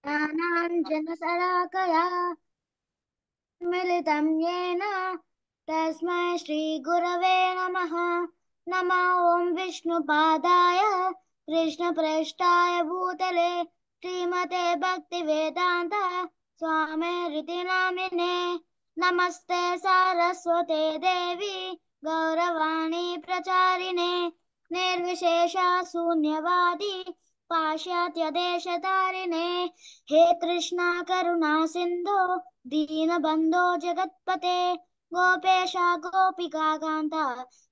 ज्ञानाञ्जनशलाकया मिलितं येन तस्मै श्रीगुरवे नमः। नमो ॐ विष्णुपादाय कृष्णप्रेष्ठाय भूतले श्रीमते भक्तिवेदान्त स्वामिनिति नामिने। नमस्ते सारस्वते देवी गौरवाणी प्रचारिणे निर्विशेष शून्यवादी पाश्चात्यदेशतारिणे। हे कृष्णा करुणा सिन्धो दीनबन्धो जगत्पते गोपेश गोपिका कान्ता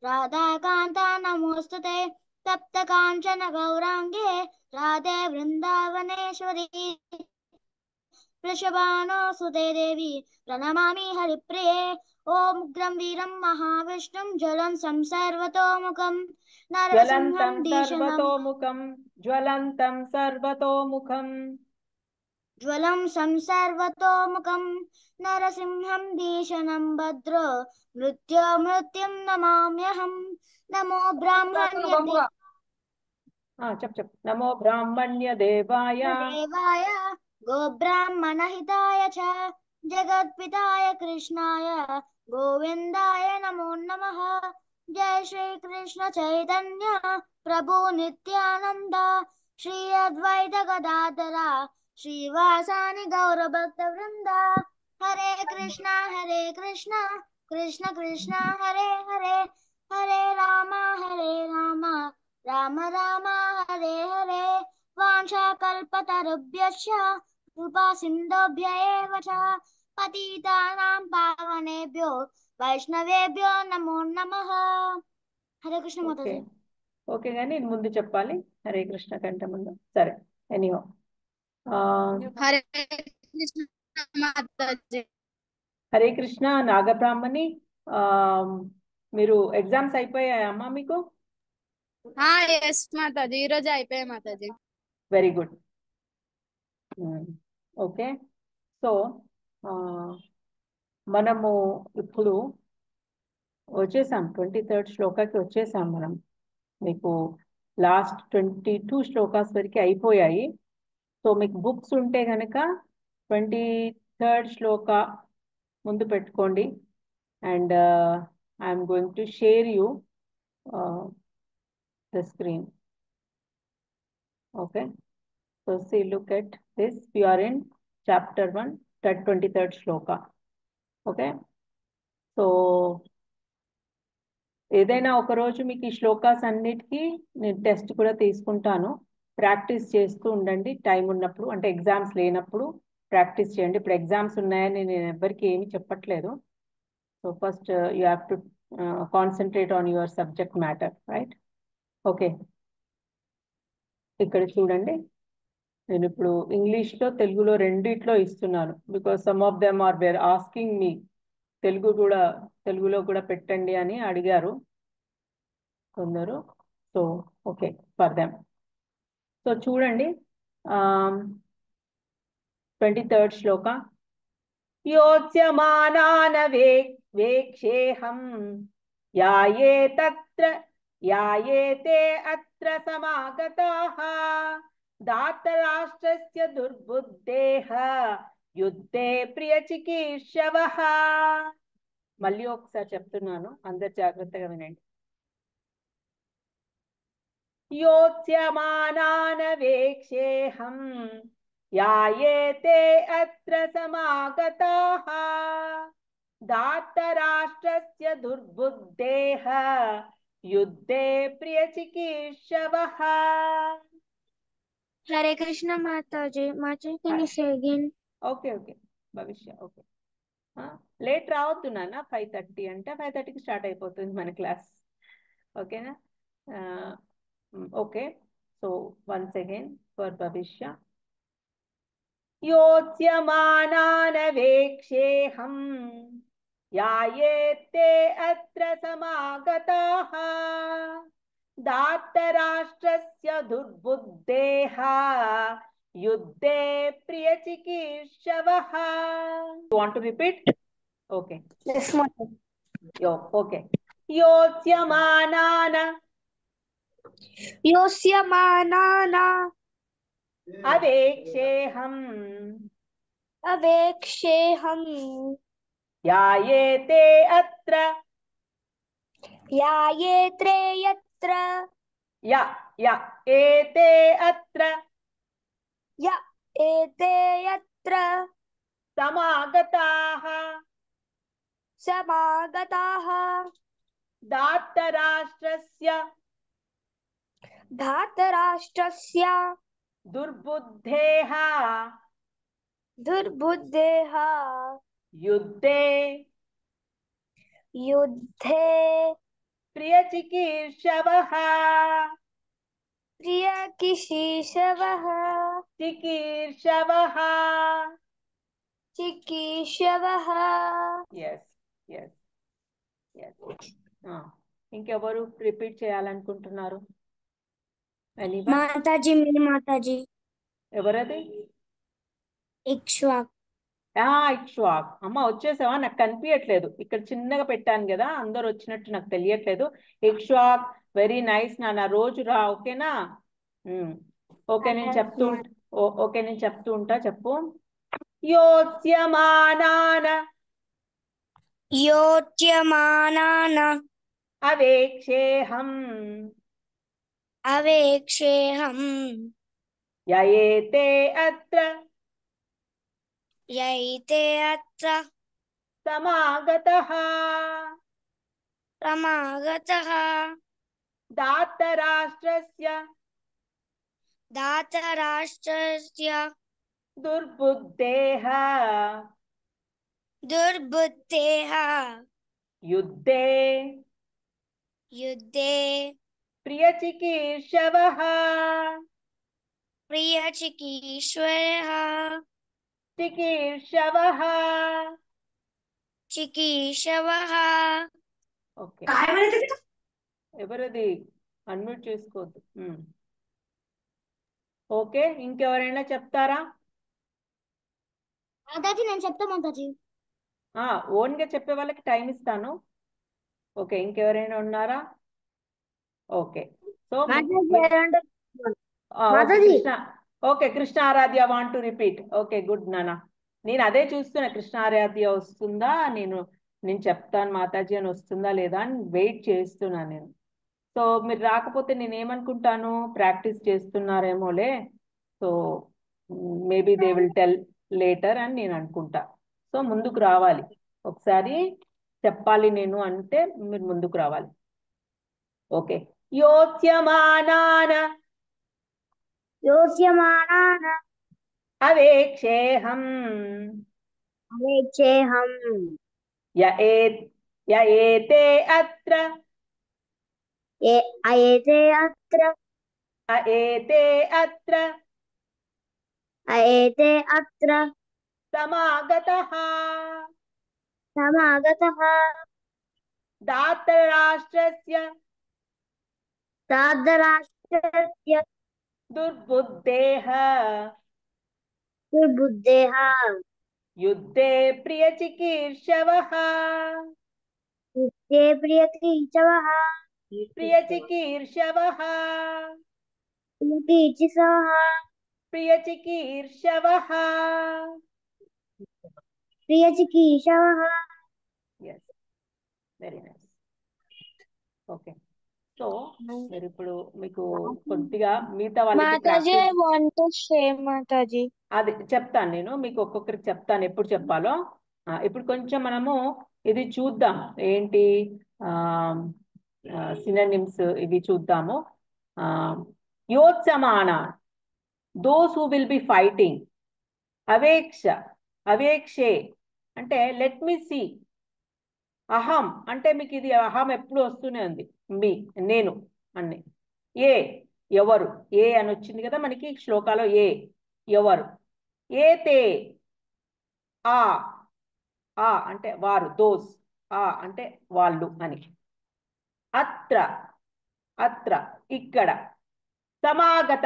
राधा कान्ता नमोस्तुते। तप्त काञ्चन गौराङ्गे राधे वृन्दावनेश्वरी वृषभानुसुते देवी प्रणमामि हरिप्रिये। ॐ उग्रं वीरं महाविष्णुं ज्वलन्तं सर्वतोमुखं नरसिंहं दीशनं भद्रो मृत्युं नमाम्यहम्। नमो ब्राह्मण्य देवाय गोब्राह्मणहिताय च जगत्पिताय कृष्णाय गोविन्दाय नमो नमः। जय श्री कृष्ण चैतन्य प्रभु नित्यानंद श्री अद्वैत गदाधर श्रीवासानि गौरभक्तवृंद। हरे कृष्णा कृष्ण कृष्ण हरे हरे हरे राम राम राम हरे हरे। वाञ्छाकल्पतरुभ्यश्च कृपा सिन्धुभ्य एव च पतितानां पावनेभ्यो वैष्णवेभ्यो नमो नमः। हरे कृष्ण माताजी। ఓకే గాని ముందు చెప్పాలి హరే కృష్ణ కంటే ముందు సరే ఎనీహో హరే కృష్ణ మాతాజీ. హరే కృష్ణ నాగబ్రాహ్మణి మీరు ఎగ్జామ్స్ అయిపోయాయమ్మా మీకు? ఎస్ మాతాజీ ఈరోజు అయిపోయాయి Mataji. Very good. Okay so మనము ఇప్పుడు వచ్చేసాం 23rd శ్లోకాకి వచ్చేసాం. మనం మీకు లాస్ట్ 22 శ్లోకాస్ వరకు అయిపోయాయి. సో మీకు బుక్స్ ఉంటే కనుక 23rd శ్లోక ముందు పెట్టుకోండి. And I'm going to share you the screen. Okay so see, look at this. We are in chapter 1, 23rd shloka. Okay, so ఏదైనా ఒక రోజు మీకు ఈ శ్లోకాస్ అన్నిటికీ నేను టెస్ట్ కూడా తీసుకుంటాను. ప్రాక్టీస్ చేస్తూ ఉండండి టైం ఉన్నప్పుడు, అంటే ఎగ్జామ్స్ లేనప్పుడు ప్రాక్టీస్ చేయండి. ఇప్పుడు ఎగ్జామ్స్ ఉన్నాయని నేను ఎవ్వరికి ఏమీ చెప్పట్లేదు. So first you have to concentrate on your subject matter, right? Okay, ఇక్కడ చూడండి. నేను ఇప్పుడు ఇంగ్లీష్లో తెలుగులో రెండిట్లో ఇస్తున్నాను. Because some of them are were asking me తెలుగులో కూడా పెట్టండి అని అడిగారు కొందరు. So okay for them. So చూడండి 23rd శ్లోక. యోత్స్యమానాన వేక్షేహం యాయేతే అత్ర సమాగతాః దాతరాష్ట్రస్య దుర్బుద్ధేః యుద్ధే ప్రియచికీర్షవః. మళ్ళీ ఒకసారి చెప్తున్నాను, అందరు జాగ్రత్తగా వినండి. యోత్స్యమానాన వేక్షేహం యాయేతే అత్ర సమాగతాః దాతరాష్ట్రస్య దుర్బుద్ధేః యుద్ధే ప్రియచికీర్షవః. హరే కృష్ణ మాతాజీ. Can you say again? Okay Bhavishya. Okay, late రావద్దు నాన్న. 5:30 అంటే 5:30కి స్టార్ట్ అయిపోతుంది మన క్లాస్. ఓకేనా? Okay, so once again for భవిష్య. యోత్స్యమానాన వేక్షేహం యాయేతే అత్ర సమాగతాః దాతరాష్ట్రస్య దుర్బుద్ధేః యుద్ధే ప్రియచికీర్షవః. You want to repeat? Okay. Yes, Mataji. Okay. Yotsyamanana अवेक्षेऽहम् अवेक्षेऽहम् यायेते अत्र यायेत्रे यत्र य य एते अत्र य एते यत्र समागताः समागताः धार्तराष्ट्रस्य धार्तराष्ट्रस्य दुर्बुद्धेः दुर्बुद्धेः युद्धे युद्धे प्रियचिकीर्षवः प्रियकिशीशवः चिकीर्षवः चिकीर्षवः ఎస్ ఎస్ ఎస్ ఇంకెవరు రిపీట్ చేయాలనుకుంటున్నారు ఎనీవన్ మాతాజీ మీ మాతాజీ ఎవరది ఇక్ష్వాక్ ఇక్ష్వాక్ అమ్మ వచ్చేసావా నాకు కనిపించట్లేదు ఇక్కడ చిన్నగా పెట్టాను కదా అందరు వచ్చినట్టు నాకు తెలియట్లేదు ఇక్ష్వాక్ వెరీ నైస్ నాన్న రోజు రా ఓకేనా ఓకే నేను చెప్తూ ఓకే నేను చెప్తూ ఉంటా చెప్పు యోత్స్యమానాన योच्यमानान అవేక్షేహం अवेक्षेऽहम् యయేతే అత్ర यैते अत्र సమాగతః समागतः धार्तराष्ट्रस्य धातराष्ट्रस्य दुर्बुद्धेः दुर्बुद्धेः युद्धे युद्धे प्रियचिकीर्षवः प्रियचिकीर्षवः चिकीर्षवः चिकीर्षवः ఓకే ఎవరది అన్మ్యూట్ చేసుకోవద్దు ఓకే ఇంకెవరైనా చెప్తారా మాతాజీ నేను చెప్తా మాతాజీ ఓన్ గా చెప్పే వాళ్ళకి టైం ఇస్తాను ఓకే ఇంకెవరైనా ఉన్నారా okay so Krishna okay Krishna Aradhya want to repeat okay good నానా నేను అదే చూస్తున్నా కృష్ణ ఆరాధ్య వస్తుందా నేను చెప్తాను మాతాజీ అని వస్తుందా లేదా అని వెయిట్ చేస్తున్నాను నేను సో మీరు రాకపోతే నేను ఏమనుకుంటాను ప్రాక్టీస్ చేస్తున్నారేమోలే so maybe they will tell later అని నేను అనుకుంటా సో ముందుకు రావాలి ఒకసారి చెప్పాలి నేను అంటే మీరు ముందుకు రావాలి ఓకే యోత్స్యమానాన योच्यमानान అవేక్షేహం अवेक्षेऽहम् య ఏతే అత్ర अयेते अत्र ఏతే అత్ర अयेते अत्र సమాగతః समागतः धार्तराष्ट्रस्य धार्तराष्ट्रस्य दुर्बुद्धेः दुर्बुद्धेः युद्धे प्रियचिकीर्षवः युद्धे प्रियकीर्षवः प्रियचिकीर्षवः प्रियचिकीर्षवः प्रियचिकीर्षवः yes very nice okay so మీరు ఇప్పుడు మీకు కొద్దిగా మిగతా వాళ్ళకి Mataji I want to share Mataji అది చెప్తాను నేను మీకు ఒక్కొక్కరికి చెప్తాను ఎప్పుడు చెప్పాలో ఇప్పుడు కొంచెం మనము ఇది చూద్దాం ఏంటి సినోనిమ్స్ ఇవి చూద్దాము యోత్సమాన those who will be fighting అవేక్ష అవేక్షే అంటే లెట్ మీ సీ అహం అంటే మీకు ఇది అహం ఎప్పుడు వస్తూనే ఉంది మీ నేను అన్ని ఏ ఎవరు ఏ అని వచ్చింది కదా మనకి శ్లోకాలో ఏ ఎవరు ఏతే ఆ ఆ అంటే వారు దోస్ ఆ అంటే వాళ్ళు అని అత్ర అత్ర ఇక్కడ సమాగత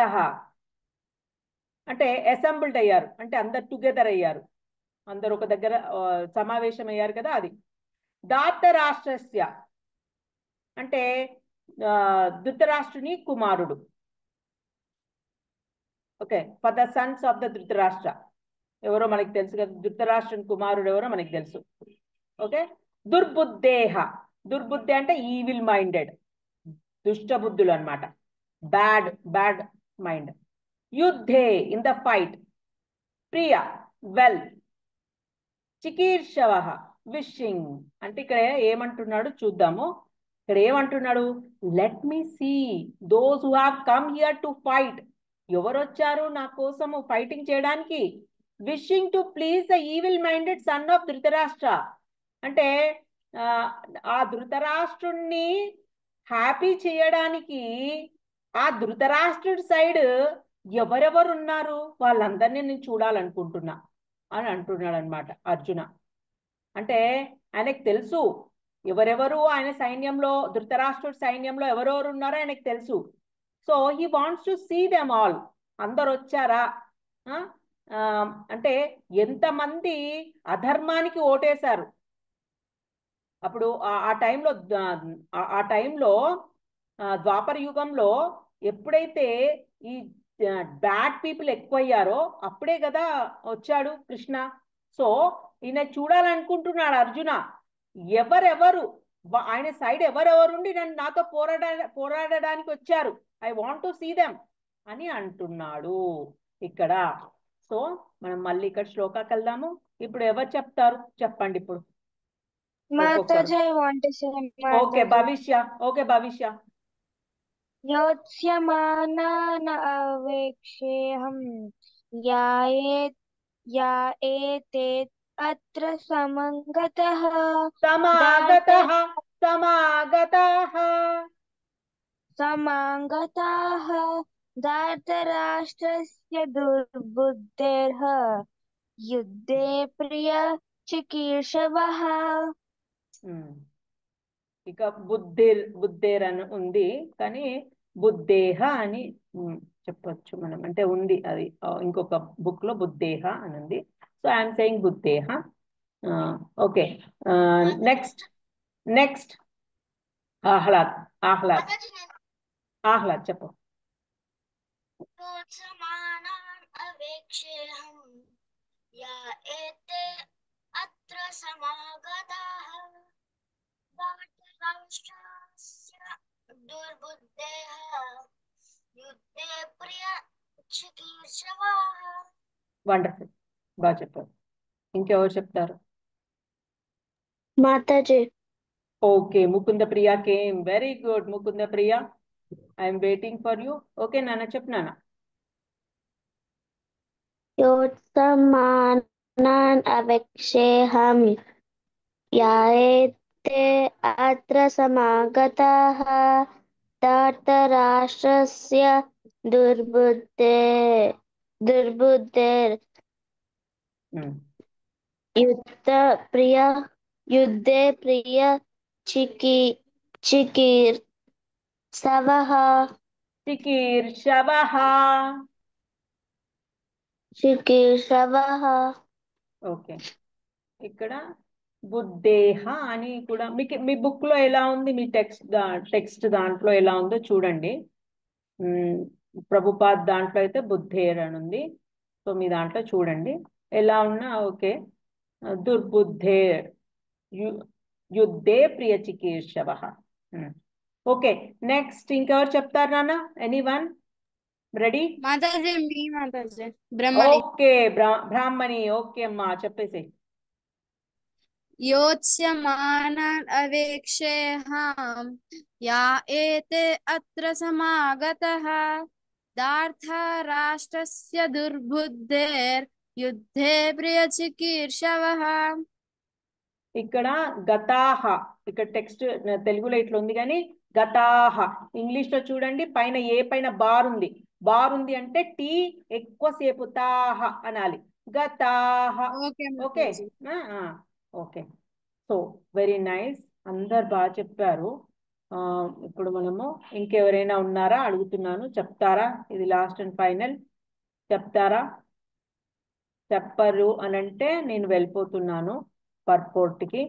అంటే అసెంబ్ల్డ్ అయ్యారు అంటే అందరు టుగెదర్ అయ్యారు అందరు ఒక దగ్గర సమావేశం అయ్యారు కదా అది ధార్తరాష్ట్రస్య అంటే ధృతరాష్ట్రుని కుమారుడు okay, for the Sons of the Dhritarashtra, ఎవరో మనకి తెలుసు కదా, ధృతరాష్ట్రుని కుమారుడు ఎవరో మనకి తెలుసు. ఓకే, దుర్బుద్ధేహ, దుర్బుద్ధి అంటే ఈవిల్ మైండెడ్, దుష్ట బుద్ధులు అనమాట, బ్యాడ్ బ్యాడ్ మైండ్. యుద్ధే, ఇన్ ద ఫైట్. ప్రియ, వెల్. చికీర్షవ, విషింగ్. అంటే ఇక్కడ ఏమంటున్నాడు చూద్దాము. ఇక్కడ ఏమంటున్నాడు, let me see those who have come here to fight. ఎవరు వచ్చారు నా కోసము ఫైటింగ్ చేయడానికి? Wishing to please the evil minded son of Dhritarashtra. అంటే ఆ, ఆ ధృతరాష్ట్రుణ్ణి హ్యాపీ చేయడానికి ఆ ధృతరాష్ట్రుడి సైడ్ ఎవరెవరు ఉన్నారు వాళ్ళందరినీ నేను చూడాలనుకుంటున్నా అని అంటున్నాడు అనమాట అర్జున. అంటే ఆయనకు తెలుసు ఎవరెవరు ఆయన సైన్యంలో, ధృతరాష్ట్రుడి సైన్యంలో ఎవరెవరు ఉన్నారో ఆయనకు తెలుసు. So he wants to see them all. అందరు వచ్చారా? ఆ, ఆ, అంటే ఎంతమంది అధర్మానికి ఓటేశారు అప్పుడు ఆ టైంలో, ఆ టైంలో ద్వాపర యుగంలో ఎప్పుడైతే ఈ బ్యాడ్ పీపుల్ ఎక్కువయ్యారో అప్పుడే కదా వచ్చాడు కృష్ణ. సో ఈయన చూడాలనుకుంటున్నాడు అర్జున, ఎవరెవరు ఆయన సైడ్ ఎవరెవరుండి నన్ను నాతో పోరాడడానికి వచ్చారు, I want to see them అని అంటున్నాడు ఇక్కడ. సో మనం మళ్ళీ ఇక్కడ శ్లోకాకి వెళ్దాము. ఇప్పుడు ఎవరు చెప్తారు చెప్పండి ఇప్పుడు ఒక్కొక్కరు. Mataji, I want to say okay Mataji. భవిష్య, ఓకే భవిష్య. योत्स्यमानान् अवेक्षेऽहं याये या एते अत्र समङ्गतः సమాగతః, సమాగతః. समागताः धार्तराष्ट्रस्य दुर्बुद्धेर्ह युद्धे प्रियचिकीर्षवः. ఇక బుద్ధేర్ అని ఉంది, కానీ బుద్ధేహ అని చెప్పొచ్చు మనం, అంటే ఉంది అది ఇంకొక బుక్ లో బుద్ధేహ అని ఉంది. సో ఐఎమ్ సేయింగ్ బుద్ధేహ. Okay, next next Ahlad. Ahlad, Ahlad చెప్పు. योत्समानान् अवेक्षेऽहं या एते अत्र समागताः धार्तराष्ट्रस्य दुर्बुद्धेः युद्धे प्रियचिकीर्षवः. వండర్ఫుల్, బాగా చెప్పారు. ఇంకెవరు చెప్తారు? माताजी. Okay, Mukunda Priya came. Very good Mukunda Priya, I'm waiting for you. Okay నాన్న, చెప్పు నాన్న. योत्समानान् अवेक्षेऽहं या एते अत्र समागताः धार्तराष्ट्रस्य दुर्बुद्धेर् युद्धे प्रिय चिकीर्षवः. చికీర్షవః. ఓకే, ఇక్కడ బుద్ధేహ అని కూడా మీకు మీ బుక్ లో ఎలా ఉంది, మీ టెక్స్ట్ దాంట్లో ఎలా ఉందో చూడండి. ప్రభుపాద్ దాంట్లో అయితే బుద్ధేర్ అని ఉంది. సో మీ దాంట్లో చూడండి ఎలా ఉన్నా. ఓకే, దుర్బుద్ధేర్ యుద్ధే ప్రియ చికీర్షవః. ఓకే, నెక్స్ట్ ఇంకెవరు చెప్తారు నాన్న? Anyone ready? మాతాజీ, మీ మాతాజీ బ్రహ్మణి. ఓకే, బ్రాహ్మణి. ఓకే అమ్మా, చెప్పేసి. योत्स्यमानान् अवेक्षेऽहं या एते अत्र समागतः धार्तराष्ट्रस्य दुर्बुद्धेर्युद्धे प्रियचिकीर्षवः. ఇక్కడ గతాహ, ఇక్కడ టెక్స్ట్ తెలుగులో ఇట్లా ఉంది కానీ గతాహ ఇంగ్లీష్ లో చూడండి, పైన ఏ పైన బార్ ఉంది. బార్ ఉంది అంటే టీ ఎక్కువసేపు తాహ అనాలి, గతాహ. ఓకే ఓకే, మాతాజీ. ఓకే. సో వెరీ నైస్, అందరు బాగా చెప్పారు. ఇప్పుడు మనము ఇంకెవరైనా ఉన్నారా అడుగుతున్నాను, చెప్తారా? ఇది లాస్ట్ అండ్ ఫైనల్, చెప్తారా? చెప్పరు అని అంటే నేను వెళ్ళిపోతున్నాను పర్పోర్ట్కి.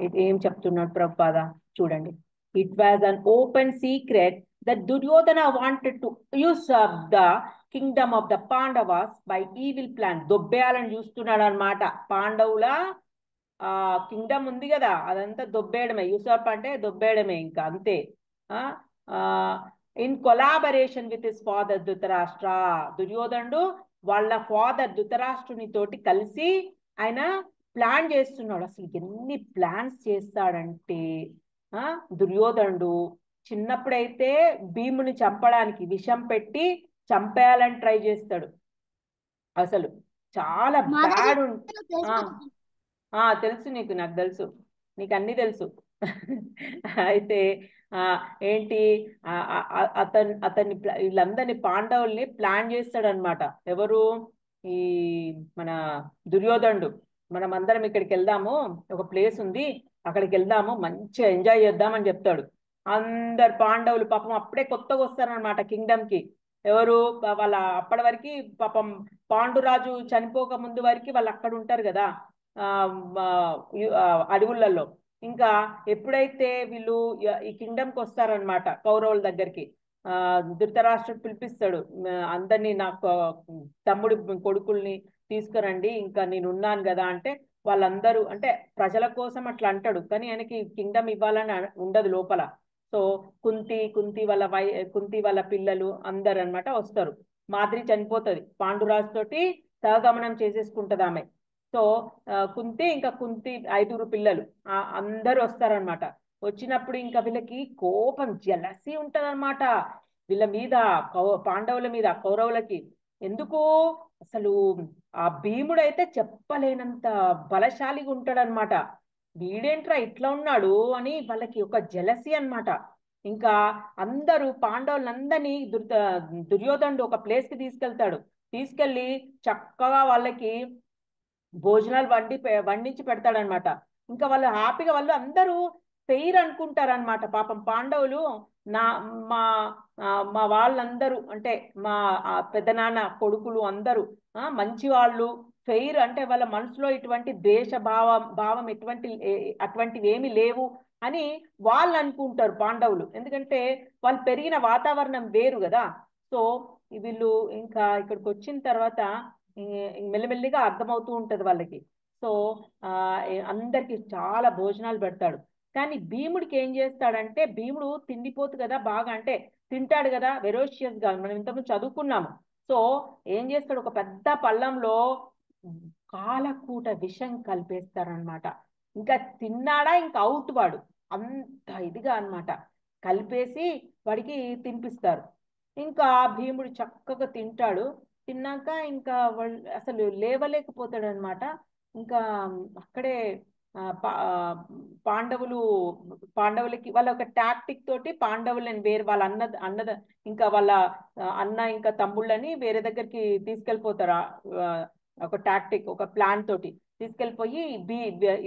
ఇది ఏం చెప్తున్నాడు ప్రభుపాద చూడండి. It was an open secret that Duryodhana wanted to usurp the kingdom of the Pandavas by evil plan. దొబ్బేయాలని చూస్తున్నాడు అనమాట. పాండవుల కింగ్డమ్ ఉంది కదా, అదంతా దొబ్బేయడమే. యూసర్ప్ అంటే దొబ్బేయడమే, ఇంకా అంతే. In collaboration with his father Dhritarashtra. దుర్యోధనుడు వాళ్ళ ఫాదర్ ధృతరాష్ట్రుని తోటి కలిసి ఆయన ప్లాన్ చేస్తున్నాడు. అసలు ఎన్ని ప్లాన్స్ చేస్తాడంటే దుర్యోధనుడు చిన్నప్పుడైతే భీముని చంపడానికి విషం పెట్టి చంపేయాలని ట్రై చేస్తాడు. అసలు చాలా మాతాజీ బ్యాడ్. తెలుసు మాతాజీ. తెలుసు నీకు, నాకు తెలుసు, నీకు అన్ని తెలుసు. అయితే ఏంటి, అతన్ని వీళ్ళందరినీ పాండవుల్ని ప్లాన్ చేస్తాడనమాట. ఎవరు, ఈ మన దుర్యోధనుడు. మనం అందరం ఇక్కడికి వెళ్దాము, ఒక ప్లేస్ ఉంది, అక్కడికి వెళ్దాము, మంచిగా ఎంజాయ్ చేద్దామని చెప్తాడు. అందరు పాండవులు పాపం అప్పుడే కొత్తగా వస్తారనమాట కింగ్డమ్ కి. ఎవరు, వాళ్ళ అప్పటి వరకు పాపం పాండురాజు చనిపోక ముందు వరకు వాళ్ళు అక్కడ ఉంటారు కదా, ఆ అడవులలో. ఇంకా ఎప్పుడైతే వీళ్ళు ఈ కింగ్డమ్కి వస్తారనమాట కౌరవుల దగ్గరికి, ధృతరాష్ట్రుడు పిలిపిస్తాడు అందరినీ, నాకు తమ్ముడి కొడుకుల్ని తీసుకురండి, ఇంకా నేను ఉన్నాను కదా అంటే, వాళ్ళందరూ అంటే ప్రజల కోసం అట్లా అంటాడు, కానీ ఆయనకి కింగ్డమ్ ఇవ్వాలని ఉండదు లోపల. సో కుంతి వాళ్ళ పిల్లలు అందరు అనమాట వస్తారు. మాద్రి చనిపోతుంది, పాండురాజు తోటి సహగమనం చేసేసుకుంటది ఆమె. సో కుంతి 5 పిల్లలు అందరూ వస్తారనమాట. వచ్చినప్పుడు ఇంకా వీళ్ళకి కోపం, జలసి ఉంటదన్నమాట వీళ్ళ మీద, పాండవుల మీద, కౌరవులకి. ఎందుకు, అసలు ఆ భీముడైతే చెప్పలేనంత బలశాలిగా ఉంటాడనమాట. వీడేంట్రా ఇట్లా ఉన్నాడు అని వాళ్ళకి ఒక జలసి అన్నమాట. ఇంకా అందరూ పాండవులందరినీ దుర్యోధనుడు ఒక ప్లేస్ కి తీసుకెళ్తాడు. తీసుకెళ్లి చక్కగా వాళ్ళకి భోజనాలు వండించి పెడతాడనమాట. ఇంకా వాళ్ళు హ్యాపీగా, వాళ్ళు అందరూ ఫెయిర్ అనుకుంటారనమాట. పాపం పాండవులు, నా మా మా వాళ్ళందరూ అంటే మా పెద్దనాన్న కొడుకులు అందరూ మంచి వాళ్ళు, ఫెయిర్ అంటే వాళ్ళ మనసులో ఇటువంటి భావం అటువంటివి ఏమి లేవు అని వాళ్ళు అనుకుంటారు పాండవులు. ఎందుకంటే వాళ్ళు పెరిగిన వాతావరణం వేరు కదా. సో వీళ్ళు ఇంకా ఇక్కడికి వచ్చిన తర్వాత మెల్లిమెల్లిగా అర్థమవుతూ ఉంటది వాళ్ళకి. సో అందరికి చాలా భోజనాలు పెడతాడు. కానీ భీముడికి ఏం చేస్తాడంటే, భీముడు తిండిపోతు కదా బాగా, అంటే తింటాడు కదా వెరోషియస్ గా, మనం ఇంతకుముందు చదువుకున్నాము. సో ఏం చేస్తాడు, ఒక పెద్ద పళ్ళంలో కాలకూట విషం కలిపేస్తారనమాట. ఇంకా తిన్నాడా ఇంకా అవుట్ వాడు, అంత ఇదిగా అన్నమాట. కలిపేసి వాడికి తినిపిస్తారు. ఇంకా భీముడు చక్కగా తింటాడు. తిన్నాక ఇంకా వాళ్ళు అసలు లేవలేకపోతాడు అనమాట. ఇంకా అక్కడే ఆ, పా- ఆ, పాండవులు పాండవులకి వాళ్ళ ఒక టాక్టిక్ తోటి పాండవులని వేరే వాళ్ళ అన్నద ఇంకా వాళ్ళ అన్న ఇంకా తమ్ముళ్ళని వేరే దగ్గరికి తీసుకెళ్ళిపోతారు. ఒక టాక్టిక్, ఒక ప్లాన్ తోటి తీసుకెళ్ళిపోయి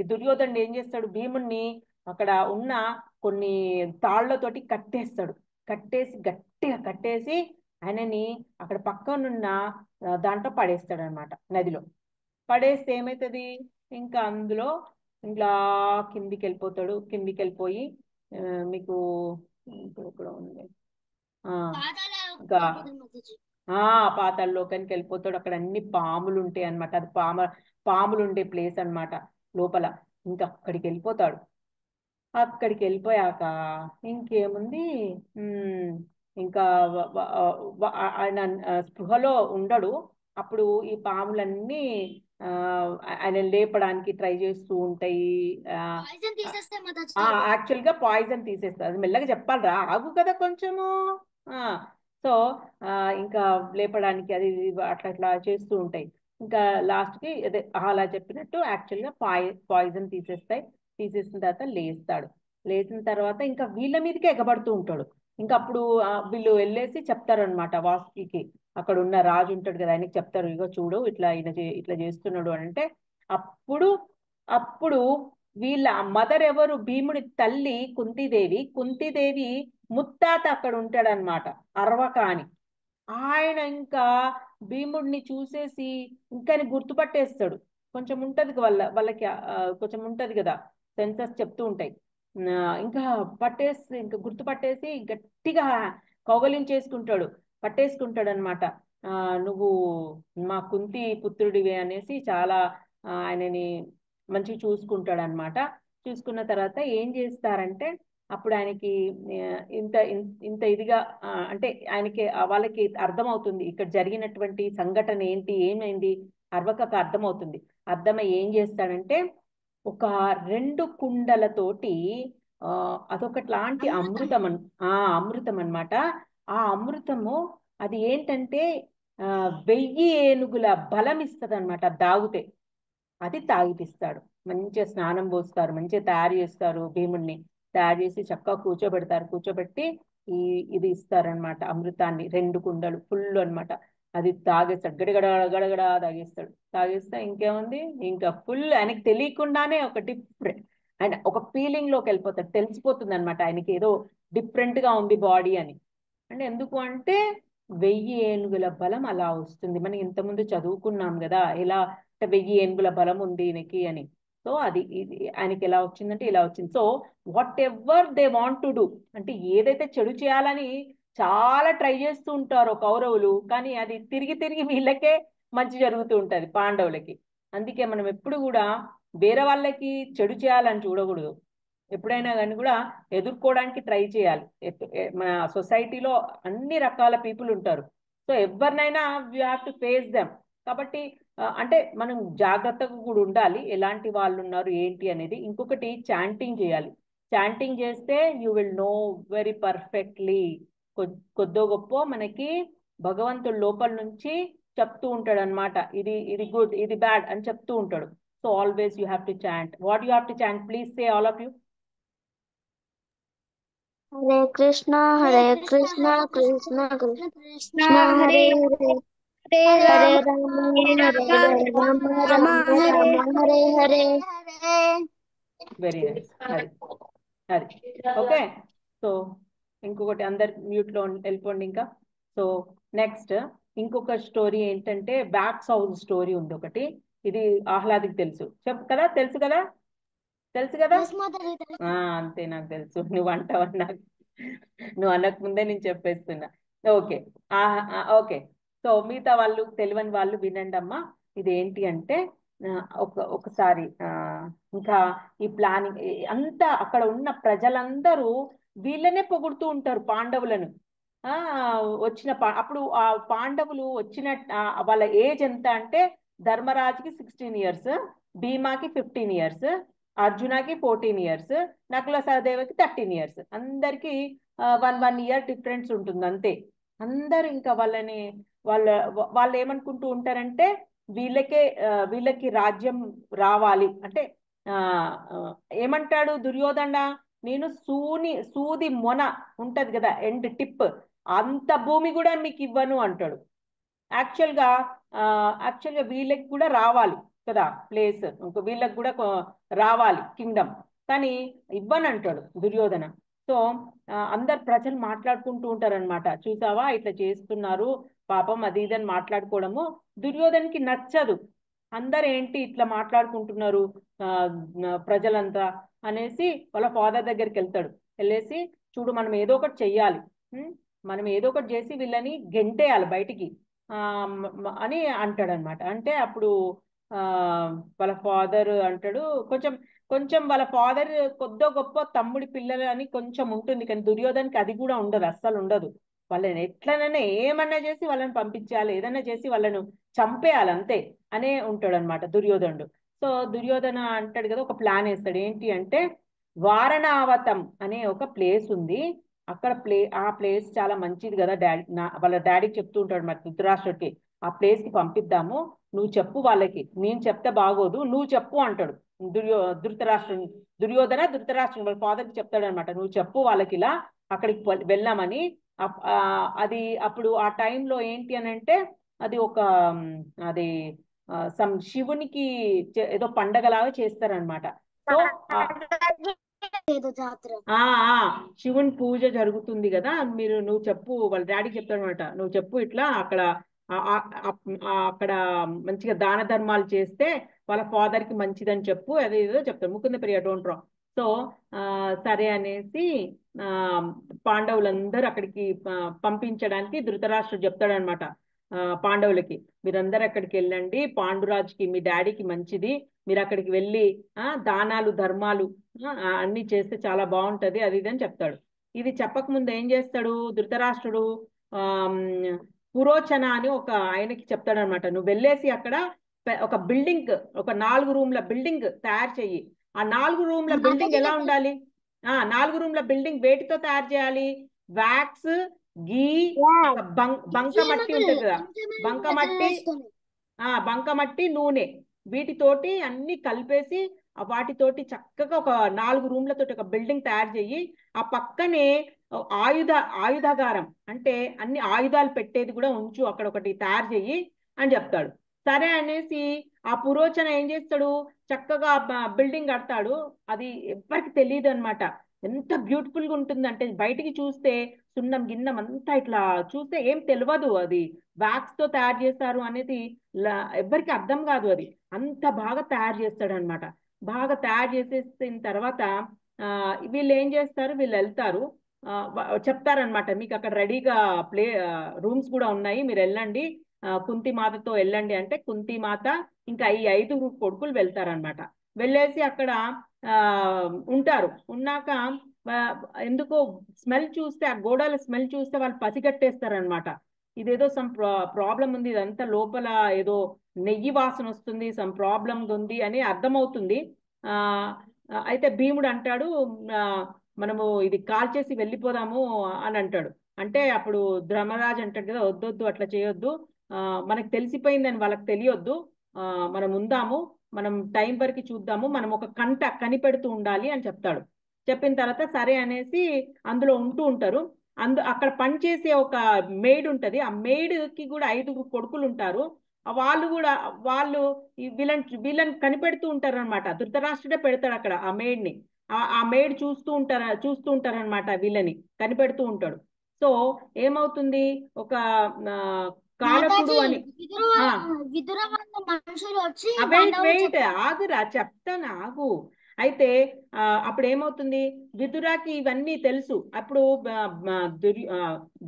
ఈ దుర్యోధనుడు ఏం చేస్తాడు, భీముణ్ణి అక్కడ ఉన్న కొన్ని తాళ్లతోటి కట్టేస్తాడు. గట్టిగా కట్టేసి ఆయనని అక్కడ పక్కనున్న దాంట్లో పడేస్తాడు అనమాట, నదిలో. పడేస్తే ఏమవుతుంది, ఇంకా అందులో ఇంకా కిందికి వెళ్ళిపోతాడు. కిందికి వెళ్ళిపోయి ఆ, మీకు ఇక్కడ ఉంది ఆ ఇంకా పాతాళలోకానికి వెళ్ళిపోతాడు. అక్కడ అన్ని పాములు ఉంటాయి అనమాట. అది పాములు ఉండే ప్లేస్ అన్నమాట లోపల. ఇంకా అక్కడికి వెళ్ళిపోతాడు. అక్కడికి వెళ్ళిపోయాక ఇంకేముంది, ఉమ్, ఇంకా ఆయన స్పృహలో ఉండడు. అప్పుడు ఈ పాములన్నీ ఆ, ఆయన లేపడానికి ట్రై చేస్తూ ఉంటాయి. యాక్చువల్ గా పాయిజన్ తీసేస్తారు. అది మెల్లగా చెప్పాలిరా, ఆగు కదా కొంచెము. ఆ సో ఇంకా లేపడానికి అది ఇది అట్లా అట్లా చేస్తూ ఉంటాయి. ఇంకా లాస్ట్ కి అదే అలా చెప్పినట్టు యాక్చువల్ గా పాయిజన్ తీసేస్తాయి. తీసేసిన తర్వాత లేస్తాడు. లేచిన తర్వాత ఇంకా వీళ్ళ మీదకే ఎగబడుతూ ఉంటాడు. ఇంకా అప్పుడు వీళ్ళు వెళ్ళేసి చెప్తారనమాట వాసుకి. అక్కడ ఉన్న రాజు ఉంటాడు కదా, ఆయనకి చెప్తారు, ఇగో చూడు ఇట్లా ఈయన ఇట్లా చేస్తున్నాడు అని అంటే, అప్పుడు అప్పుడు వీళ్ళ మదర్ ఎవరు, భీముడి తల్లి కుంతీదేవి ముత్తాత అక్కడ ఉంటాడనమాట, అరవక అని. ఆయన ఇంకా భీముడిని చూసేసి ఇంకా ఆయన గుర్తుపట్టేస్తాడు. కొంచెం ఉంటది వాళ్ళకి కొంచెం ఉంటది కదా, సెన్సెస్ చెప్తూ ఉంటాయి. ఇంకా ఇంకా గుర్తుపట్టేసి గట్టిగా కౌగలించేసుకుంటాడు, పట్టేసుకుంటాడు అనమాట. నువ్వు మా కుంతి పుత్రుడివే అనేసి చాలా ఆయనని మంచిగా చూసుకుంటాడు అనమాట. చూసుకున్న తర్వాత ఏం చేస్తారంటే అప్పుడు ఆయనకి ఇంత ఇంత ఇదిగా అంటే ఆయనకి వాళ్ళకి అర్థమవుతుంది ఇక్కడ జరిగినటువంటి సంఘటన ఏంటి ఏమైంది అర్వకకు అర్థమవుతుంది. అర్థమై ఏం చేస్తాడంటే ఒక 2 కుండలతోటి అదొకటి లాంటి అమృతం అమృతం అన్నమాట. ఆ అమృతము అది ఏంటంటే 1000 ఏనుగుల బలం ఇస్తుంది అనమాట తాగితే. అది తాగిపిస్తాడు. మంచిగా స్నానం పోస్తారు, మంచిగా తయారు చేస్తారు, భీముడిని తయారు చేసి చక్కగా కూర్చోబెడతారు. కూర్చోబెట్టి ఈ ఇది ఇస్తారనమాట అమృతాన్ని. 2 కుండలు ఫుల్ అన్నమాట. అది తాగేస్తాడు, గడగడ గడగడ తాగేస్తాడు. తాగేస్తే ఇంకేముంది, ఇంకా ఫుల్ ఆయనకి తెలియకుండానే ఒక డిఫరెంట్ ఆయన ఒక ఫీలింగ్ లోకి వెళ్ళిపోతాడు. తెలిసిపోతుంది అనమాట ఆయనకి ఏదో డిఫరెంట్ గా ఉంది బాడీ అని. అంటే ఎందుకు అంటే 1000 ఏనుగుల బలం అలా వస్తుంది. మనం ఇంతకుముందు చదువుకున్నాం కదా ఇలా 1000 ఏనుగుల బలం ఉంది ఈయనకి అని. సో అది ఆయనకి ఎలా వచ్చిందంటే ఇలా వచ్చింది. So what ever they want to do, అంటే ఏదైతే చెడు చేయాలని చాలా ట్రై చేస్తూ ఉంటారో కౌరవులు, కానీ అది తిరిగి తిరిగి వీళ్ళకే మంచి జరుగుతూ ఉంటది పాండవులకి. అందుకే మనం ఎప్పుడు కూడా వేరే వాళ్ళకి చెడు చేయాలని చూడకూడదు. ఎప్పుడైనా కానీ కూడా ఎదుర్కోవడానికి ట్రై చేయాలి. మన సొసైటీలో అన్ని రకాల పీపుల్ ఉంటారు. సో ఎవరినైనా we have to face them. కాబట్టి అంటే మనం జాగ్రత్తగా కూడా ఉండాలి ఎలాంటి వాళ్ళు ఉన్నారు ఏంటి అనేది. ఇంకొకటి చాంటింగ్ చేయాలి. చాంటింగ్ చేస్తే you will know very perfectly. కొద్దో గొప్ప మనకి భగవంతుడు లోపల నుంచి చెప్తూ ఉంటాడు అనమాట. ఇది ఇది గుడ్ ఇది బ్యాడ్ అని చెప్తూ ఉంటాడు. So always you have to chant. What you have to chant, please say all of you. Hare Krishna, Krishna Krishna Krishna Krishna Hare Hare Hare, Hare Hare Ram Rama, Hare Hare Rama, Ram Rama Hare Rama, Hare Hare. Very nice. అది అది okay. So ఇంకొకటి అందరు mute లో వెళ్ళిపోండి ఇంకా. So next ఇంకొక story ఏంటంటే backs house story ఉంది ఒకటి. ఇది ఆహ్లాదికి తెలుసు కదా, తెలుసు కదా, తెలుసు కదా. అంతే, నాకు తెలుసు నువ్వు అంటావని. నాకు నువ్వు అనక ముందే నేను చెప్పేస్తున్నా. ఓకే. ఓకే. సో మిగతా వాళ్ళు తెలియని వాళ్ళు వినండి అమ్మా. ఇదేంటి అంటే ఒకసారి ఇంకా ఈ ప్లానింగ్ అంతా అక్కడ ఉన్న ప్రజలందరూ వీళ్ళనే పొగుడుతూ ఉంటారు పాండవులను. ఆ వచ్చిన అప్పుడు ఆ పాండవులు వచ్చిన వాళ్ళ ఏజ్ ఎంత అంటే ధర్మరాజుకి 16 ఇయర్స్, భీమాకి 15 ఇయర్స్, అర్జునకి 14 ఇయర్స్, నకుల సహదేవకి 13 ఇయర్స్. అందరికి 1 ఇయర్ డిఫరెన్స్ ఉంటుంది అంతే. అందరు ఇంకా వాళ్ళని వాళ్ళ వాళ్ళు ఏమనుకుంటూ ఉంటారంటే వీళ్ళకే వీళ్ళకి రాజ్యం రావాలి అంటే ఆ ఏమంటాడు దుర్యోధన, నేను సూది మొన ఉంటది కదా ఎండ్ టిప్, అంత భూమి కూడా మీకు ఇవ్వను అంటాడు. యాక్చువల్గా యాక్చువల్గా వీళ్ళకి కూడా రావాలి కదా ప్లేస్, ఇంకో వీళ్ళకి కూడా రావాలి కింగ్డమ్, కానీ ఇవ్వనంటాడు దుర్యోధన. సో అందరు ప్రజలు మాట్లాడుకుంటూ ఉంటారనమాట, చూసావా ఇట్లా చేస్తున్నారు పాపం అది ఇదని మాట్లాడుకోవడము దుర్యోధనకి నచ్చదు. అందరు ఏంటి ఇట్లా మాట్లాడుకుంటున్నారు ప్రజలంతా అనేసి వాళ్ళ ఫాదర్ దగ్గరికి వెళ్తాడు. వెళ్ళేసి చూడు మనం ఏదో ఒకటి చెయ్యాలి, మనం ఏదో ఒకటి చేసి వీళ్ళని గెంటేయాలి బయటికి అని అంటాడనమాట. అంటే అప్పుడు ఆ వాళ్ళ ఫాదర్ అంటాడు, కొంచెం కొంచెం వాళ్ళ ఫాదర్ కొద్దో గొప్ప తమ్ముడి పిల్లలు అని కొంచెం ఉంటుంది, కానీ దుర్యోధనకి అది కూడా ఉండదు, అస్సలు ఉండదు. వాళ్ళని ఎట్లనైనా ఏమన్నా చేసి వాళ్ళని పంపించాలి, ఏదన్నా చేసి వాళ్ళను చంపేయాలి అంతే అనే ఉంటాడు అనమాట దుర్యోధనుడు. సో దుర్యోధన అంటాడు కదా, ఒక ప్లాన్ వేస్తాడు. ఏంటి అంటే వారణావతం అనే ఒక ప్లేస్ ఉంది అక్కడ. ఆ ప్లేస్ చాలా మంచిది కదా డాడీ, వాళ్ళ డాడీకి చెప్తూ ఉంటాడు మరి ధృతరాష్ట్రుడికి, ఆ ప్లేస్ కి పంపిద్దాము, నువ్వు చెప్పు వాళ్ళకి, నేను చెప్తే బాగోదు నువ్వు చెప్పు అంటాడు. ధృతరాష్ట్రుని ధృతరాష్ట్రుని వాళ్ళ ఫాదర్కి చెప్తాడు అనమాట, నువ్వు చెప్పు వాళ్ళకి ఇలా అక్కడికి వెళ్ళామని. అది అప్పుడు ఆ టైంలో ఏంటి అని అంటే అది ఒక అది శివునికి ఏదో పండగలాగా చేస్తారనమాట. సో శివుని పూజ జరుగుతుంది కదా, నువ్వు చెప్పు వాళ్ళ డాడీకి చెప్తాడు అనమాట, నువ్వు చెప్పు ఇట్లా అక్కడ అక్కడ మంచిగా దాన ధర్మాలు చేస్తే వాళ్ళ ఫాదర్ కి మంచిదని చెప్పు, అదే ఏదో చెప్తాడు. ముకుంద ప్రియ డోంట్ రాంగ్. సో సరే అనేసి పాండవులందరూ అక్కడికి పంపించడానికి ధృతరాష్ట్రుడు చెప్తాడనమాట. పాండవులకి, మీరందరూ అక్కడికి వెళ్ళండి, పాండురాజుకి మీ డాడీకి మంచిది, మీరు అక్కడికి వెళ్ళి దానాలు ధర్మాలు అన్ని చేస్తే చాలా బాగుంటది, అది ఇది అని చెప్తాడు. ఇది చెప్పక ముందు ఏం చేస్తాడు ధృతరాష్ట్రుడు, ఆ పురోచన అని ఒక ఆయనకి చెప్తాడనమాట, నువ్వు వెళ్ళేసి అక్కడ ఒక బిల్డింగ్, ఒక 4 రూమ్ల బిల్డింగ్ తయారు చెయ్యి. ఆ 4 రూమ్ల బిల్డింగ్ ఎలా ఉండాలి? 4 రూమ్ల బిల్డింగ్ వేటితో తయారు చేయాలి? వ్యాక్స్, గీ, బంకమట్టి ఉంటుంది కదా, బంకమట్టి, బంకమట్టి, నూనె, వీటితోటి అన్ని కలిపేసి వాటితోటి చక్కగా ఒక 4 రూమ్లతోటి ఒక బిల్డింగ్ తయారు చెయ్యి. ఆ పక్కనే ఆయుధ ఆయుధాగారం అంటే అన్ని ఆయుధాలు పెట్టేది కూడా ఉంచు, అక్కడ ఒకటి తయారు చెయ్యి అని చెప్తాడు. సరే అనేసి ఆ పురోచన ఏం చేస్తాడు, చక్కగా బిల్డింగ్ కడతాడు. అది ఎవరికి తెలియదు అనమాట. ఎంత బ్యూటిఫుల్ గా ఉంటుందంటే బయటికి చూస్తే సున్నం గిన్నం అంతా ఇట్లా చూస్తే ఏం తెలియదు అది వ్యాక్స్ తో తయారు చేస్తారు అనేది, ఎవ్వరికి అర్థం కాదు. అది అంత బాగా తయారు చేస్తాడు అనమాట. బాగా తయారు చేసేసిన తర్వాత వీళ్ళు ఏం చేస్తారు, వీళ్ళు వెళ్తారు, చెప్తారనమాట, మీకు అక్కడ రెడీగా రూమ్స్ కూడా ఉన్నాయి, మీరు వెళ్ళండి, కుంతి మాతతో వెళ్ళండి అంటే కుంతి మాత ఇంకా ఈ 5 కొడుకులు వెళ్తారనమాట. వెళ్ళేసి అక్కడ ఆ ఉంటారు. ఉన్నాక ఆ, ఎందుకో స్మెల్ చూస్తే, ఆ గోడల స్మెల్ చూస్తే వాళ్ళు పసిగట్టేస్తారనమాట, ఇదేదో సమ్ ప్రాబ్లం ఉంది, ఇదంతా లోపల ఏదో నెయ్యి వాసన వస్తుంది, సమ్ ప్రాబ్లం ఉంది అని అర్థమవుతుంది. ఆ అయితే భీముడు అంటాడు, ఆ, మనము ఇది కాల్చేసి వెళ్ళిపోదాము అని అంటాడు. అంటే అప్పుడు ధర్మరాజు అంటాడు కదా, వద్దొద్దు అట్లా చేయొద్దు, ఆ, మనకు తెలిసిపోయిందని వాళ్ళకి తెలియొద్దు, ఆ, మనం ఉందాము, మనం టైం వరకు చూద్దాము, మనం ఒక కంట కనిపెడుతూ ఉండాలి అని చెప్తాడు. చెప్పిన తర్వాత సరే అనేసి అందులో ఉంటూ ఉంటారు. అక్కడ పనిచేసే ఒక మెయిడ్ ఉంటది, ఆ మెయిడ్ కి కూడా 5 కొడుకులు ఉంటారు. వాళ్ళు కూడా వాళ్ళు వీళ్ళని కనిపెడుతూ ఉంటారు అనమాట. ధృతరాష్ట్రుడే పెడతాడు అక్కడ ఆ మెయిడ్ ని. ఆ మెయిడ్ చూస్తూ ఉంటారనమాట, వీళ్ళని కనిపెడుతూ ఉంటాడు. సో ఏమవుతుంది, ఒక ఆ, కాలకుడు అని విదుర వాళ్ళ మనుషులు వచ్చి వెయిట్ వెయిట్ ఆగురా, చెప్తాను ఆగు. అయితే అప్పుడు ఏమవుతుంది, విదురాకి ఇవన్నీ తెలుసు. అప్పుడు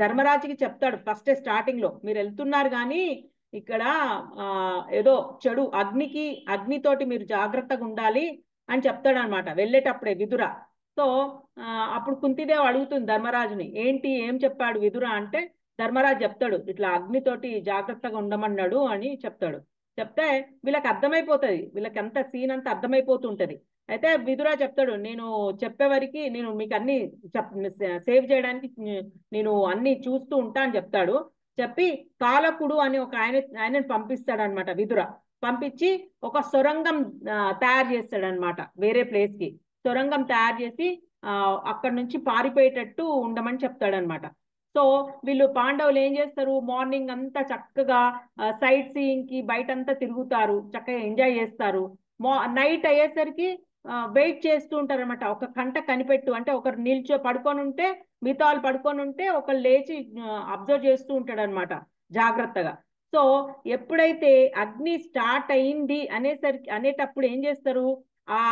ధర్మరాజుకి చెప్తాడు ఫస్ట్ స్టార్టింగ్ లో, మీరు వెళ్తున్నారు కానీ ఇక్కడ ఏదో చెడు అగ్నితోటి మీరు జాగ్రత్తగా ఉండాలి అని చెప్తాడు అనమాట వెళ్ళేటప్పుడే విదుర. సో అప్పుడు కుంతిదేవి అడుగుతుంది ధర్మరాజుని, ఏంటి ఏం చెప్పాడు విదుర అంటే, ధర్మరాజు చెప్తాడు ఇట్లా అగ్నితోటి జాగ్రత్తగా ఉండమన్నాడు అని చెప్తాడు. చెప్తే వీళ్ళకి అర్థమైపోతుంది, వీళ్ళకి అంత సీన్ అంతా అర్థమైపోతుంటది. అయితే విదురా చెప్తాడు, నేను చెప్పేవరికి నేను మీకు అన్ని సేవ్ చేయడానికి నేను అన్ని చూస్తూ ఉంటా అని చెప్తాడు. చెప్పి కాలకుడు అని ఒక ఆయనని పంపిస్తాడు అనమాట విదుర. పంపించి ఒక సొరంగం తయారు చేస్తాడనమాట వేరే ప్లేస్ కి. సొరంగం తయారు చేసి అక్కడ నుంచి పారిపోయేటట్టు ఉండమని చెప్తాడనమాట. సో వీళ్ళు పాండవులు ఏం చేస్తారు, మార్నింగ్ అంతా చక్కగా సైట్ సీయింగ్ కి బయటంతా తిరుగుతారు, చక్కగా ఎంజాయ్ చేస్తారు. నైట్ అయ్యేసరికి వెయిట్ చేస్తూ ఉంటారు అనమాట, ఒక కంట కనిపెట్టు అంటే ఒకరు పడుకొని ఉంటే, మిగతా వాళ్ళు పడుకొని ఉంటే ఒకరు లేచి అబ్జర్వ్ చేస్తూ ఉంటాడు అనమాట జాగ్రత్తగా. సో ఎప్పుడైతే అగ్ని స్టార్ట్ అయింది అనేటప్పుడు ఏం చేస్తారు, ఆ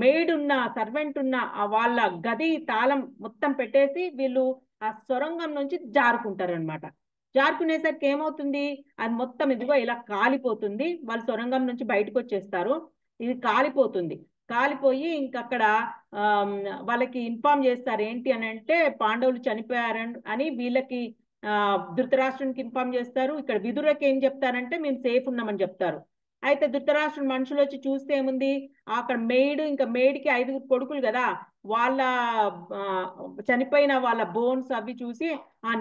మెయిడ్ ఉన్న సర్వెంట్ ఉన్న వాళ్ళ గది తాళం మొత్తం పెట్టేసి వీళ్ళు ఆ సొరంగం నుంచి జారుకుంటారనమాట. జారుకునేసరికి ఏమవుతుంది, అది మొత్తం ఇదిగో ఇలా కాలిపోతుంది, వాళ్ళు సొరంగం నుంచి బయటకు వచ్చేస్తారు, ఇది కాలిపోతుంది. కాలిపోయి ఇంకక్కడ వాళ్ళకి ఇన్ఫార్మ్ చేస్తారు, ఏంటి అని అంటే పాండవులు చనిపోయారని అని వీళ్ళకి ధృతరాష్ట్రునికి ఇన్ఫార్మ్ చేస్తారు. ఇక్కడ విదురకి ఏం చెప్తారంటే మేము సేఫ్ ఉన్నామని చెప్తారు. అయితే ధృతరాష్ట్రుడు మనుషులు వచ్చి చూస్తే ఏముంది, అక్కడ మెయిడ్, ఇంకా మెయిడ్కి 5 కొడుకులు కదా, వాళ్ళ చనిపోయిన వాళ్ళ బోన్స్ అవి చూసి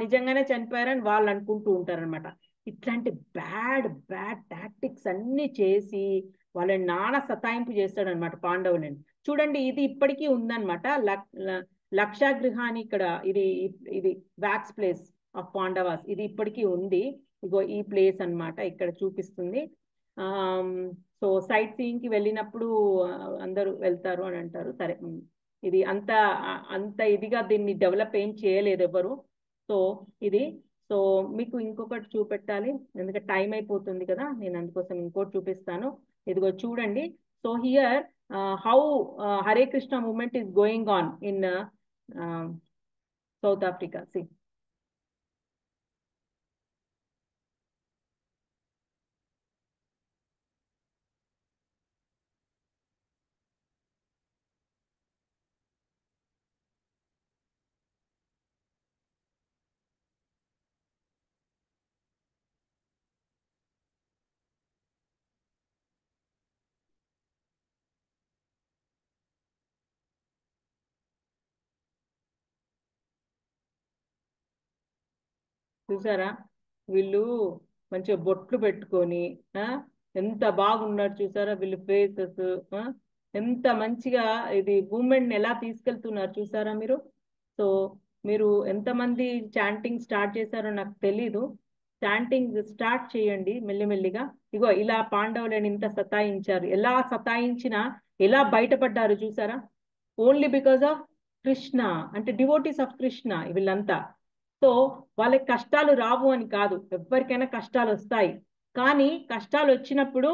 నిజంగానే చనిపోయారని వాళ్ళు అనుకుంటూ ఉంటారనమాట. ఇట్లాంటి బ్యాడ్ బ్యాడ్ టాక్టిక్స్ అన్ని చేసి వాళ్ళని నానా సతాయింపు చేస్తాడనమాట పాండవులని. చూడండి ఇది ఇప్పటికీ ఉందన్నమాట, లక్షాగృహాని ఇక్కడ, ఇది ఇది వ్యాక్స్ ప్లేస్ ఆఫ్ పాండవాస్, ఇది ఇప్పటికీ ఉంది. ఇగో ఈ ప్లేస్ అన్నమాట ఇక్కడ చూపిస్తుంది. సో సైట్ సీయింగ్ కి వెళ్ళినప్పుడు అందరూ వెళ్తారు అని అంటారు. సరే, ఇది అంత ఇదిగా దీన్ని డెవలప్ ఏం చేయలేదు ఎవరు. సో ఇది, సో మీకు ఇంకొకటి చూపెట్టాలి, ఎందుకంటే టైం అయిపోతుంది కదా, నేను అందుకోసం ఇంకోటి చూపిస్తాను. ఇదిగో చూడండి. So here how Hare Krishna movement is going on in South Africa. See చూసారా వీళ్ళు మంచిగా బొట్లు పెట్టుకొని ఎంత బాగున్నారు చూసారా వీళ్ళు ఫేసెస్ ఎంత మంచిగా ఇది మూమెంట్ ఎలా తీసుకెళ్తున్నారు చూసారా మీరు. సో మీరు ఎంతమంది చాంటింగ్ స్టార్ట్ చేశారో నాకు తెలీదు. చాంటింగ్ స్టార్ట్ చేయండి మెల్లిమెల్లిగా. ఇగో ఇలా పాండవులని ఇంత సతాయించారు, ఎలా సతాయించినా ఎలా బయటపడ్డారు చూసారా. ఓన్లీ బికాస్ ఆఫ్ కృష్ణ, అంటే డివోటీస్ ఆఫ్ కృష్ణ వీళ్ళంతా. సో వాళ్ళకి కష్టాలు రావు అని కాదు, ఎవరికైనా కష్టాలు వస్తాయి. కానీ కష్టాలు వచ్చినప్పుడు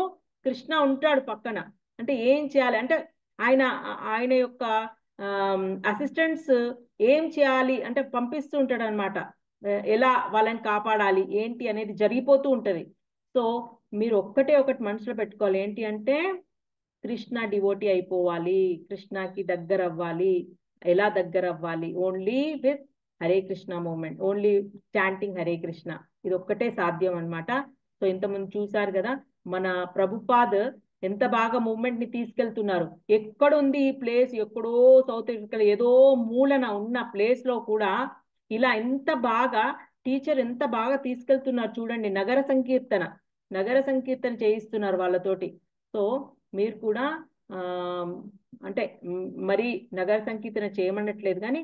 కృష్ణ ఉంటాడు పక్కన. అంటే ఏం చేయాలి అంటే ఆయన ఆయన యొక్క అసిస్టెంట్స్ ఏం చేయాలి అంటే పంపిస్తూ ఉంటాడు అనమాట. ఎలా వాళ్ళని కాపాడాలి ఏంటి అనేది జరిగిపోతూ ఉంటది. సో మీరు ఒక్కటే ఒకటి మనసులో పెట్టుకోవాలి, ఏంటి అంటే కృష్ణ డివోటీ అయిపోవాలి, కృష్ణకి దగ్గర అవ్వాలి. ఎలా దగ్గర అవ్వాలి? Only with Hare Krishna movement, only chanting Hare Krishna. ఇది ఒక్కటే సాధ్యం అన్నమాట. సో ఇంతకుముందు చూసారు కదా మన ప్రభుపాద్ ఎంత బాగా మూమెంట్ ని తీసుకెళ్తున్నారు. ఎక్కడుంది ఈ ప్లేస్? ఎక్కడో సౌత్ ఆఫ్రికాలో ఏదో మూలన ఉన్న ప్లేస్ లో కూడా ఇలా ఎంత బాగా టీచర్ ఎంత బాగా తీసుకెళ్తున్నారు చూడండి. నగర సంకీర్తన చేయిస్తున్నారు వాళ్ళతోటి. సో మీరు కూడా అంటే మరి నగర సంకీర్తన చేయమనట్లేదు కానీ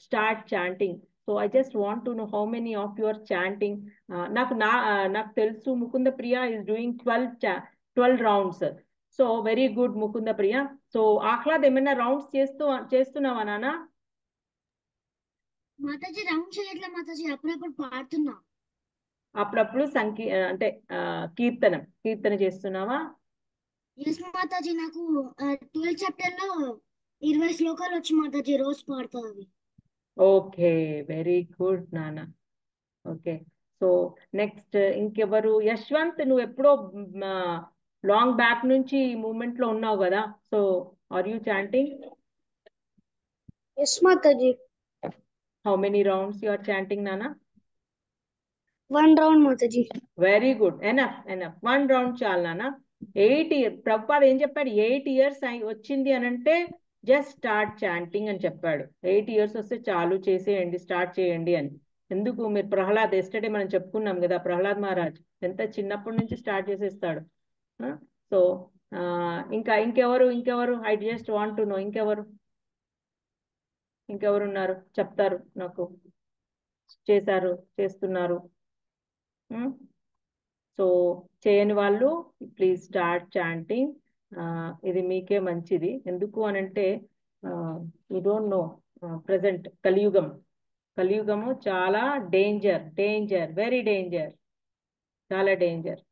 start chanting. So I just want to know how many of your chanting. నాకు తెలుసు Mukunda Priya is doing 12 rounds. So very good Mukunda Priya. So Ahlad ఏమైనా రౌండ్స్ చేస్తున్నావా నాన్న? మాతాజీ రౌండ్ చేయట్లే మాతాజీ, అప్పుడప్పుడు పాడుతున్నా. అప్పుడప్పుడు అంటే కీర్తన చేస్తున్నావా? ఎస్ మాతాజీ, నాకు 12 చాప్టర్ లో 20 శ్లోకాలు వచ్చి మాతాజీ రోజు పాడుతా అవి. ఓకే, వెరీ గుడ్ నాన్న. ఓకే, సో నెక్స్ట్ ఇంకెవరు? యశ్వంత్, నువ్వు ఎప్పుడో లాంగ్ బ్యాక్ నుంచి మూమెంట్ లో ఉన్నావు కదా. So are you chanting? Yes మాతాజీ. How many rounds you are chanting నాన్న? 1 రౌండ్ మాతాజీ. వెరీ గుడ్, ఎనఫ్ 1 రౌండ్ చాలు నాన్న. 8 ఇయర్స్ ప్రభుపాద ఏం చెప్పాడు? 8 ఇయర్స్ వచ్చింది అని అంటే జస్ట్ స్టార్ట్ చాంటింగ్ అని చెప్పాడు. 8 ఇయర్స్ వస్తే చాలు, చేసేయండి, స్టార్ట్ చేయండి అని. ఎందుకు? మీరు ప్రహ్లాద్ ఎస్టర్డే మనం చెప్పుకున్నాం కదా, ప్రహ్లాద్ మహారాజ్ ఎంత చిన్నప్పటి నుంచి స్టార్ట్ చేసేస్తాడు. సో ఇంకెవరు? I just want to no ఇంకెవరు ఉన్నారు చెప్తారు నాకు, చేస్తున్నారు. సో చేయని వాళ్ళు ప్లీజ్ స్టార్ట్ చాంటింగ్. ఇది మీకే మంచిది. ఎందుకు అనంటే యూ డోంట్ నో ప్రజెంట్ కలియుగము చాలా డేంజర్, వెరీ డేంజర్, చాలా డేంజర్.